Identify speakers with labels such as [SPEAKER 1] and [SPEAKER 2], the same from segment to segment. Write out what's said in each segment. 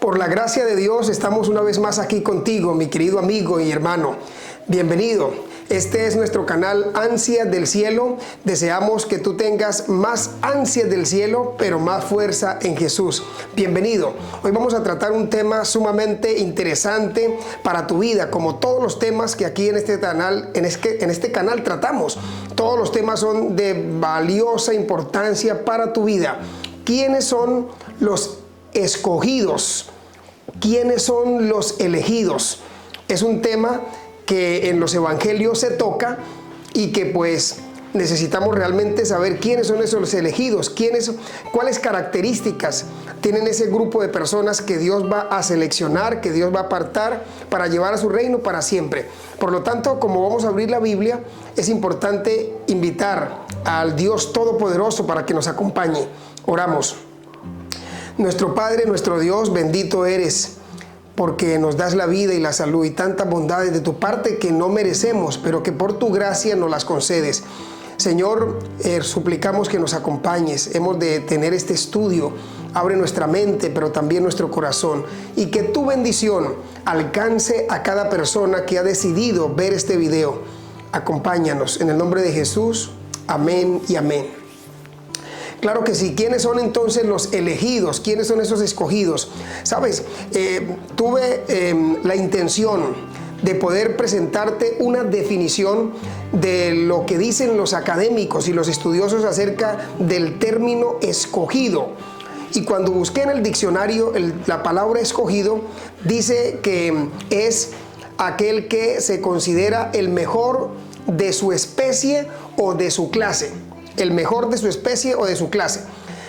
[SPEAKER 1] Por la gracia de Dios estamos una vez más aquí contigo, mi querido amigo y hermano. Bienvenido. Este es nuestro canal Ansias del Cielo. Deseamos que tú tengas más ansias del cielo, pero más fuerza en Jesús. Bienvenido. Hoy vamos a tratar un tema sumamente interesante para tu vida, como todos los temas que aquí en este canal tratamos. Todos los temas son de valiosa importancia para tu vida. ¿Quiénes son los escogidos? ¿Quiénes son los elegidos? Es un tema que en los evangelios se toca y que pues necesitamos realmente saber quiénes son esos elegidos, cuáles características tienen ese grupo de personas que Dios va a seleccionar, que Dios va a apartar para llevar a su reino para siempre. Por lo tanto, como vamos a abrir la Biblia, es importante invitar al Dios Todopoderoso para que nos acompañe. Oramos. Nuestro Padre, nuestro Dios, bendito eres, porque nos das la vida y la salud y tantas bondades de tu parte que no merecemos, pero que por tu gracia nos las concedes. Señor, suplicamos que nos acompañes. Hemos de tener este estudio. Abre nuestra mente, pero también nuestro corazón. Y que tu bendición alcance a cada persona que ha decidido ver este video. Acompáñanos. En el nombre de Jesús. Amén y amén. Claro que sí. ¿Quiénes son entonces los elegidos? ¿Quiénes son esos escogidos? Sabes, tuve la intención de poder presentarte una definición de lo que dicen los académicos y los estudiosos acerca del término escogido. Y cuando busqué en el diccionario la palabra escogido, dice que es aquel que se considera el mejor de su especie o de su clase. El mejor de su especie o de su clase.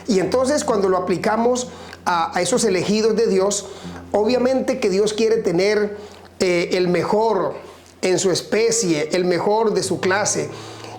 [SPEAKER 1] Y entonces cuando lo aplicamos a esos elegidos de Dios, obviamente que Dios quiere tener el mejor en su especie, el mejor de su clase,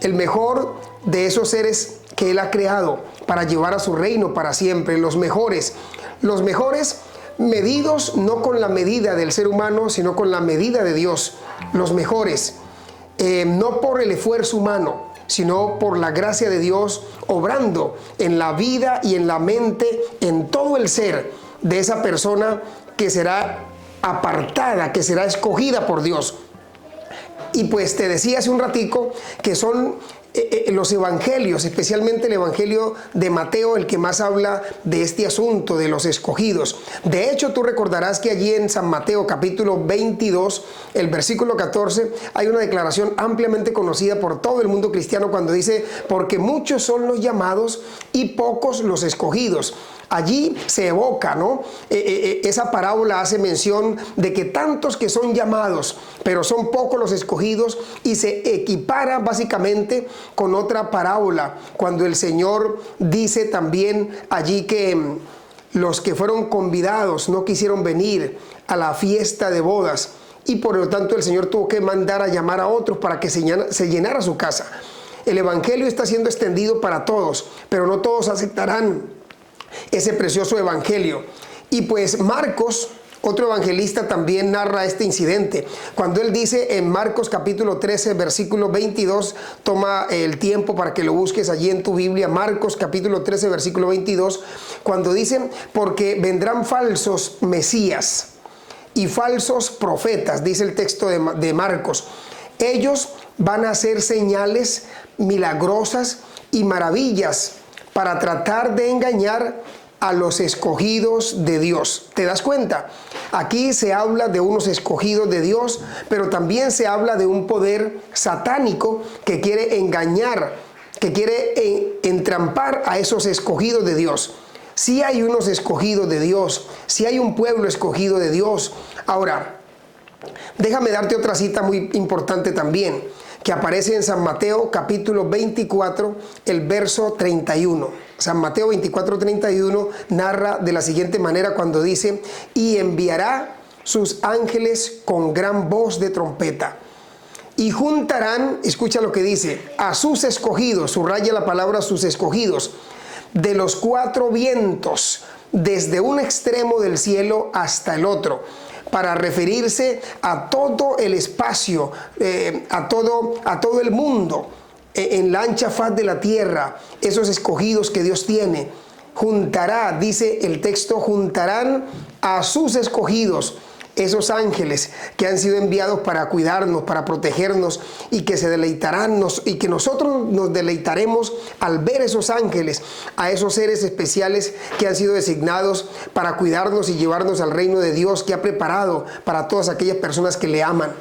[SPEAKER 1] el mejor de esos seres que Él ha creado para llevar a su reino para siempre, los mejores medidos no con la medida del ser humano, sino con la medida de Dios, los mejores, no por el esfuerzo humano, sino por la gracia de Dios obrando en la vida y en la mente, en todo el ser de esa persona que será apartada, que será escogida por Dios. Y pues te decía hace un ratico que son los evangelios, especialmente el evangelio de Mateo, el que más habla de este asunto de los escogidos. De hecho, tú recordarás que allí en San Mateo capítulo 22, el versículo 14, hay una declaración ampliamente conocida por todo el mundo cristiano cuando dice: porque muchos son los llamados y pocos los escogidos. Allí se evoca, ¿no? Esa parábola hace mención de que tantos que son llamados, pero son pocos los escogidos, y se equipara básicamente con otra parábola, cuando el Señor dice también allí que los que fueron convidados no quisieron venir a la fiesta de bodas, y por lo tanto el Señor tuvo que mandar a llamar a otros para que se llenara su casa. El evangelio está siendo extendido para todos, pero no todos aceptarán ese precioso evangelio. Y pues Marcos, otro evangelista, también narra este incidente cuando él dice en Marcos capítulo 13 versículo 22, toma el tiempo para que lo busques allí en tu Biblia, Marcos capítulo 13 versículo 22, cuando dicen: porque vendrán falsos mesías y falsos profetas, dice el texto de Marcos. Ellos van a hacer señales milagrosas y maravillas para tratar de engañar a los escogidos de Dios. ¿Te das cuenta? Aquí se habla de unos escogidos de Dios, pero también se habla de un poder satánico que quiere engañar, que quiere entrampar a esos escogidos de Dios. Sí hay unos escogidos de Dios, sí hay un pueblo escogido de Dios. Ahora, déjame darte otra cita muy importante también, que aparece en San Mateo capítulo 24, el verso 31. San Mateo 24, 31 narra de la siguiente manera cuando dice: y enviará sus ángeles con gran voz de trompeta, y juntarán, escucha lo que dice, a sus escogidos, subraya la palabra sus escogidos, de los cuatro vientos, desde un extremo del cielo hasta el otro, para referirse a todo el espacio, a todo el mundo, en la ancha faz de la tierra, esos escogidos que Dios tiene. Juntará, dice el texto, juntarán a sus escogidos, esos ángeles que han sido enviados para cuidarnos, para protegernos y que se deleitarán y que nosotros nos deleitaremos al ver esos ángeles, a esos seres especiales que han sido designados para cuidarnos y llevarnos al reino de Dios que ha preparado para todas aquellas personas que le aman.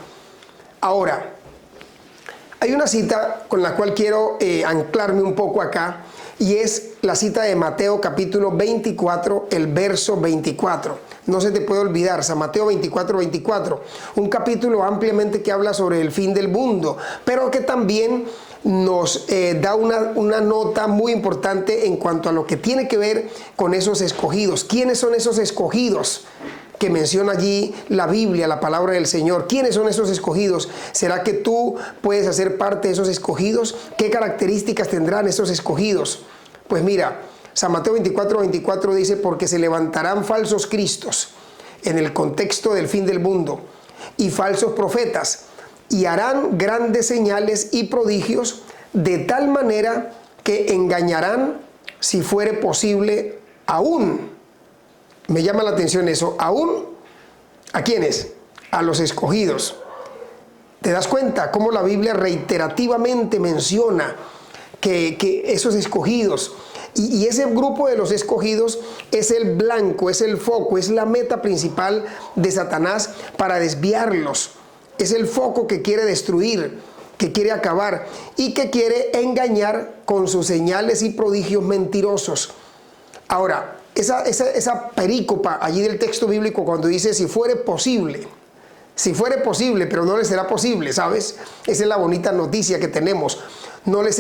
[SPEAKER 1] Ahora, hay una cita con la cual quiero anclarme un poco acá, y es la cita de Mateo capítulo 24, el verso 24. No se te puede olvidar, San Mateo 24, 24. Un capítulo ampliamente que habla sobre el fin del mundo, pero que también nos da una nota muy importante en cuanto a lo que tiene que ver con esos escogidos. ¿Quiénes son esos escogidos que menciona allí la Biblia, la palabra del Señor? ¿Quiénes son esos escogidos? ¿Será que tú puedes hacer parte de esos escogidos? ¿Qué características tendrán esos escogidos? Pues mira, San Mateo 24, 24 dice: porque se levantarán falsos cristos en el contexto del fin del mundo y falsos profetas, y harán grandes señales y prodigios, de tal manera que engañarán, si fuere posible, aún. Me llama la atención eso. ¿Aún? ¿A quiénes? A los escogidos. ¿Te das cuenta cómo la Biblia reiterativamente menciona que esos escogidos, y ese grupo de los escogidos es el blanco, es el foco, es la meta principal de Satanás para desviarlos? Es el foco que quiere destruir, que quiere acabar y que quiere engañar con sus señales y prodigios mentirosos. Ahora, esa perícopa allí del texto bíblico, cuando dice si fuere posible, pero no les será posible, ¿sabes? Esa es la bonita noticia que tenemos.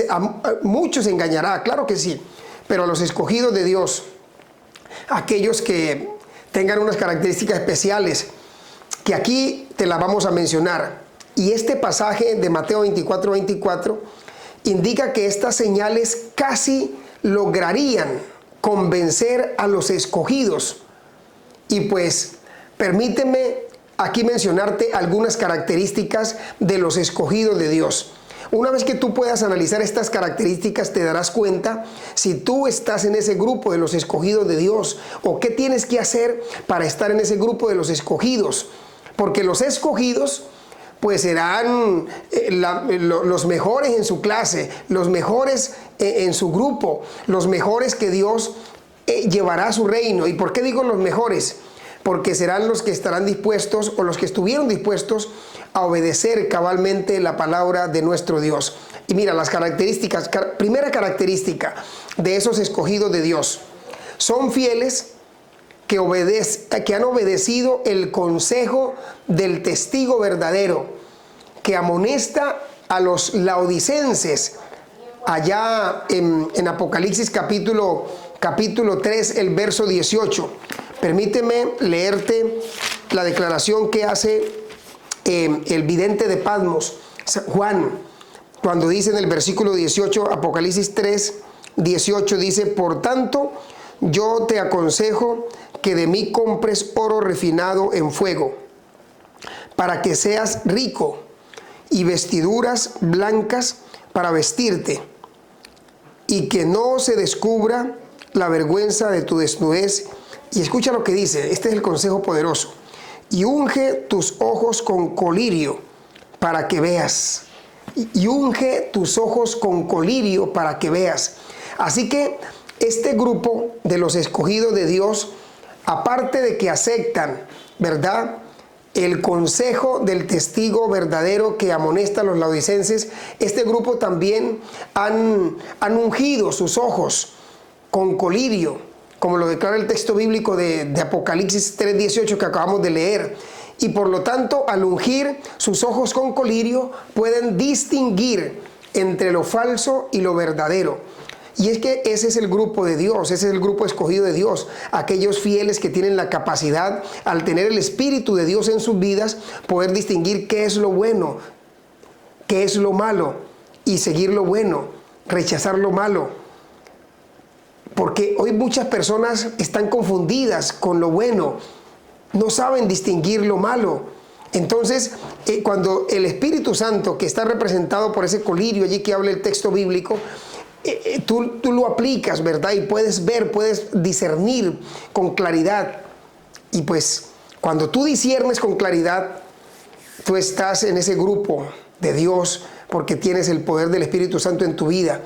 [SPEAKER 1] A muchos engañará, claro que sí, pero a los escogidos de Dios, aquellos que tengan unas características especiales, que aquí te las vamos a mencionar. Y este pasaje de Mateo 24, 24 indica que estas señales casi lograrían convencer a los escogidos. Y pues permíteme aquí mencionarte algunas características de los escogidos de Dios. Una vez que tú puedas analizar estas características, te darás cuenta si tú estás en ese grupo de los escogidos de Dios, o qué tienes que hacer para estar en ese grupo de los escogidos. Porque los escogidos pues serán los mejores en su clase, los mejores en su grupo, los mejores que Dios llevará a su reino. ¿Y por qué digo los mejores? Porque serán los que estarán dispuestos, o los que estuvieron dispuestos a obedecer cabalmente la palabra de nuestro Dios. Y mira las características. Primera característica de esos escogidos de Dios: son fieles, que han obedecido el consejo del testigo verdadero, que amonesta a los laodicenses allá en Apocalipsis capítulo 3, el verso 18. Permíteme leerte la declaración que hace el vidente de Patmos, Juan, cuando dice en el versículo 18, Apocalipsis 3, 18, dice: por tanto, yo te aconsejo que de mí compres oro refinado en fuego, para que seas rico, y vestiduras blancas para vestirte, y que no se descubra la vergüenza de tu desnudez. Y escucha lo que dice, este es el consejo poderoso: y unge tus ojos con colirio para que veas. Y unge tus ojos con colirio para que veas. Así que este grupo de los escogidos de Dios, aparte de que aceptan, ¿verdad?, el consejo del testigo verdadero que amonesta a los laodicenses, este grupo también han ungido sus ojos con colirio, como lo declara el texto bíblico de Apocalipsis 3:18 que acabamos de leer. Y por lo tanto, al ungir sus ojos con colirio, pueden distinguir entre lo falso y lo verdadero. Y es que ese es el grupo de Dios, ese es el grupo escogido de Dios, aquellos fieles que tienen la capacidad, al tener el Espíritu de Dios en sus vidas, poder distinguir qué es lo bueno, qué es lo malo, y seguir lo bueno, rechazar lo malo. Porque hoy muchas personas están confundidas con lo bueno, no saben distinguir lo malo. Entonces, cuando el Espíritu Santo, que está representado por ese colirio allí que habla el texto bíblico, tú lo aplicas, ¿verdad? Y puedes ver, puedes discernir con claridad. Y pues cuando tú disiernes con claridad, tú estás en ese grupo de Dios porque tienes el poder del Espíritu Santo en tu vida.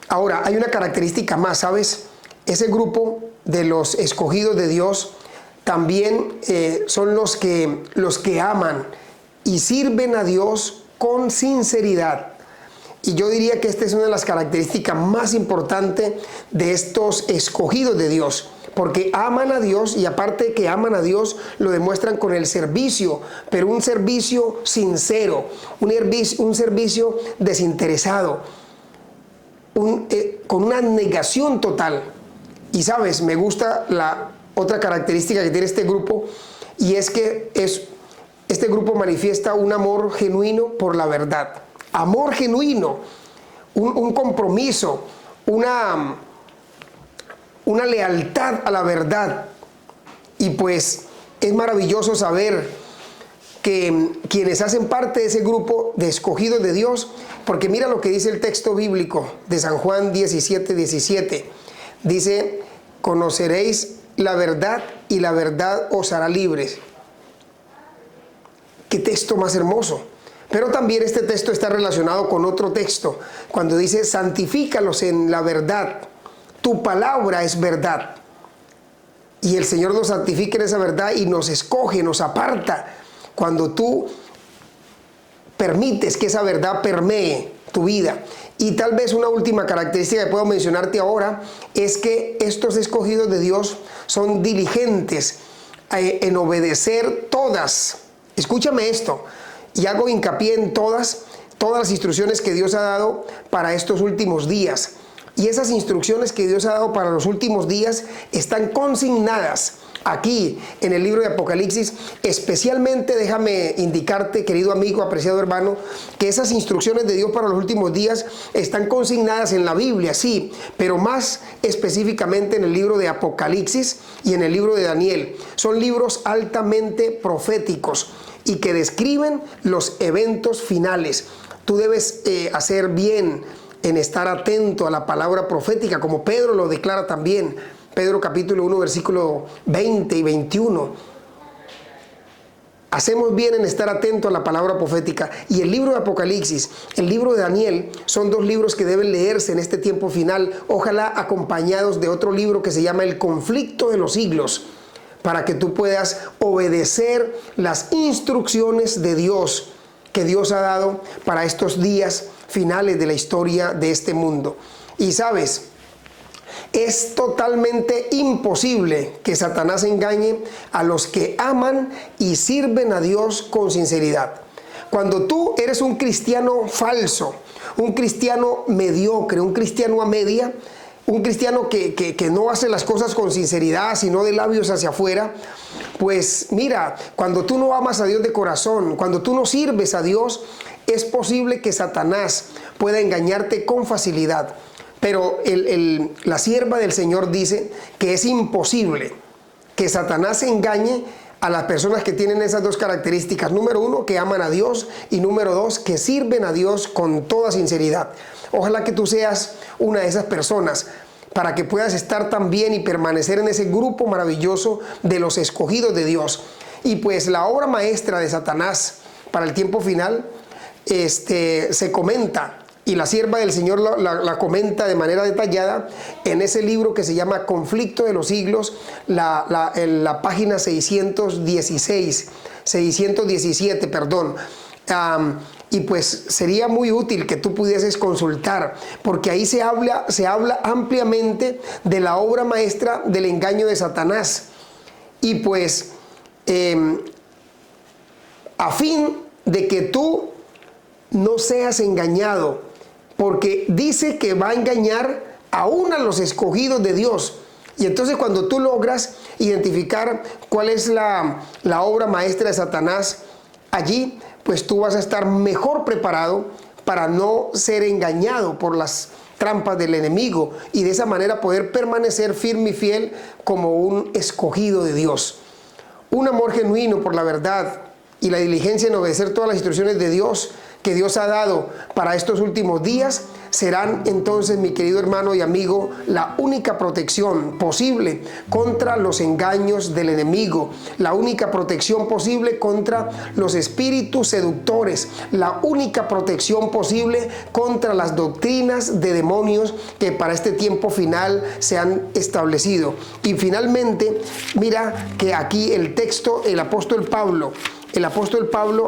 [SPEAKER 1] Ahora, hay una característica más, ¿sabes? Ese grupo de los escogidos de Dios también son los que aman y sirven a Dios con sinceridad. Y yo diría que esta es una de las características más importantes de estos escogidos de Dios, porque aman a Dios y aparte de que aman a Dios, lo demuestran con el servicio, pero un servicio sincero, un servicio desinteresado, con una negación total. Y sabes, me gusta la otra característica que tiene este grupo, y es que este grupo manifiesta un amor genuino por la verdad. Amor genuino, un compromiso, una lealtad a la verdad. Y pues es maravilloso saber que quienes hacen parte de ese grupo de escogidos de Dios, porque mira lo que dice el texto bíblico de San Juan 17:17. Dice, conoceréis la verdad y la verdad os hará libres. Qué texto más hermoso. Pero también este texto está relacionado con otro texto, cuando dice, santifícalos en la verdad, tu palabra es verdad. Y el Señor nos santifica en esa verdad y nos escoge, nos aparta, cuando tú permites que esa verdad permee tu vida. Y tal vez una última característica que puedo mencionarte ahora es que estos escogidos de Dios son diligentes en obedecer todas. Escúchame esto. Y hago hincapié en todas las instrucciones que Dios ha dado para estos últimos días. Y esas instrucciones que Dios ha dado para los últimos días están consignadas aquí en el libro de Apocalipsis. Especialmente déjame indicarte, querido amigo, apreciado hermano, que esas instrucciones de Dios para los últimos días están consignadas en la Biblia, sí, pero más específicamente en el libro de Apocalipsis y en el libro de Daniel. Son libros altamente proféticos y que describen los eventos finales. Tú debes hacer bien en estar atento a la palabra profética, como Pedro lo declara también. Pedro capítulo 1, versículo 20 y 21. Hacemos bien en estar atento a la palabra profética. Y el libro de Apocalipsis, el libro de Daniel, son dos libros que deben leerse en este tiempo final, ojalá acompañados de otro libro que se llama El conflicto de los siglos, para que tú puedas obedecer las instrucciones de Dios que Dios ha dado para estos días finales de la historia de este mundo. Y sabes, es totalmente imposible que Satanás engañe a los que aman y sirven a Dios con sinceridad. Cuando tú eres un cristiano falso, un cristiano mediocre, un cristiano a media, un cristiano que no hace las cosas con sinceridad, sino de labios hacia afuera, pues mira, cuando tú no amas a Dios de corazón, cuando tú no sirves a Dios, es posible que Satanás pueda engañarte con facilidad. Pero la sierva del Señor dice que es imposible que Satanás engañe a las personas que tienen esas dos características. Número uno, que aman a Dios, y número dos, que sirven a Dios con toda sinceridad. Ojalá que tú seas una de esas personas para que puedas estar también y permanecer en ese grupo maravilloso de los escogidos de Dios. Y pues la obra maestra de Satanás para el tiempo final se comenta, y la sierva del Señor la comenta de manera detallada en ese libro que se llama Conflicto de los Siglos, en la página 617, perdón. Y pues sería muy útil que tú pudieses consultar, porque ahí se habla ampliamente de la obra maestra del engaño de Satanás. Y pues a fin de que tú no seas engañado, porque dice que va a engañar aún a los escogidos de Dios. Y entonces cuando tú logras identificar cuál es la obra maestra de Satanás allí, pues tú vas a estar mejor preparado para no ser engañado por las trampas del enemigo y de esa manera poder permanecer firme y fiel como un escogido de Dios. Un amor genuino por la verdad y la diligencia en obedecer todas las instrucciones de Dios que Dios ha dado para estos últimos días serán entonces, mi querido hermano y amigo, la única protección posible contra los engaños del enemigo, la única protección posible contra los espíritus seductores, la única protección posible contra las doctrinas de demonios que para este tiempo final se han establecido. Y finalmente, mira que aquí el texto, el apóstol Pablo,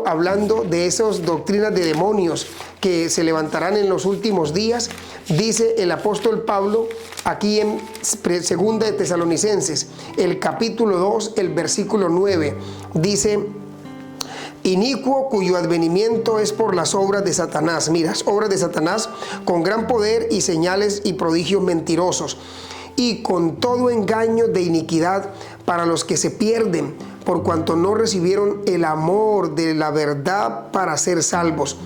[SPEAKER 1] hablando de esas doctrinas de demonios que se levantarán en los últimos días, dice el apóstol Pablo aquí en 2 de Tesalonicenses, el capítulo 2, el versículo 9, dice: inicuo cuyo advenimiento es por las obras de Satanás. Mira, obras de Satanás con gran poder y señales y prodigios mentirosos, y con todo engaño de iniquidad para los que se pierden, por cuanto no recibieron el amor de la verdad para ser salvos.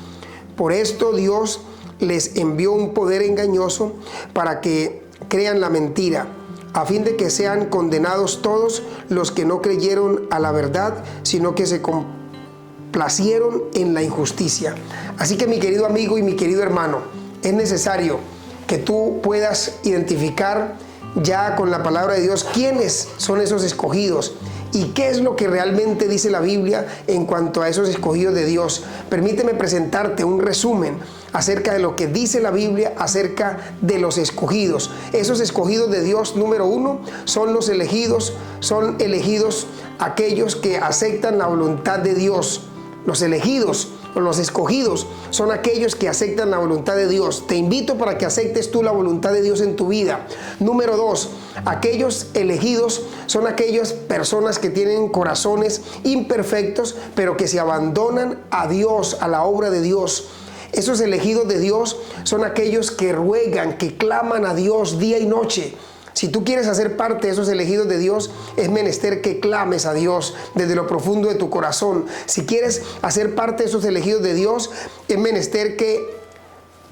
[SPEAKER 1] Por esto Dios les envió un poder engañoso para que crean la mentira, a fin de que sean condenados todos los que no creyeron a la verdad, sino que se complacieron en la injusticia. Así que, mi querido amigo y mi querido hermano, es necesario que tú puedas identificar ya con la palabra de Dios quiénes son esos escogidos y qué es lo que realmente dice la Biblia en cuanto a esos escogidos de Dios. Permíteme presentarte un resumen acerca de lo que dice la Biblia acerca de los escogidos. Esos escogidos de Dios, número uno, son los elegidos, son elegidos aquellos que aceptan la voluntad de Dios. Los elegidos o los escogidos son aquellos que aceptan la voluntad de Dios. Te invito para que aceptes tú la voluntad de Dios en tu vida. Número dos, aquellos elegidos son aquellas personas que tienen corazones imperfectos, pero que se abandonan a Dios, a la obra de Dios. Esos elegidos de Dios son aquellos que ruegan, que claman a Dios día y noche. Si tú quieres hacer parte de esos elegidos de Dios, es menester que clames a Dios desde lo profundo de tu corazón. Si quieres hacer parte de esos elegidos de Dios, es menester que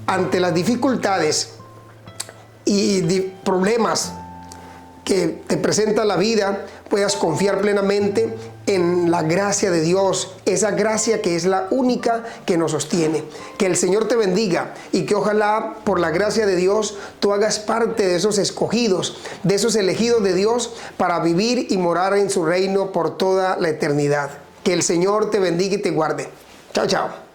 [SPEAKER 1] ante las dificultades y problemas que te presenta la vida, puedas confiar plenamente en la gracia de Dios, esa gracia que es la única que nos sostiene. Que el Señor te bendiga y que ojalá por la gracia de Dios tú hagas parte de esos escogidos, de esos elegidos de Dios para vivir y morar en su reino por toda la eternidad. Que el Señor te bendiga y te guarde. Chao, chao.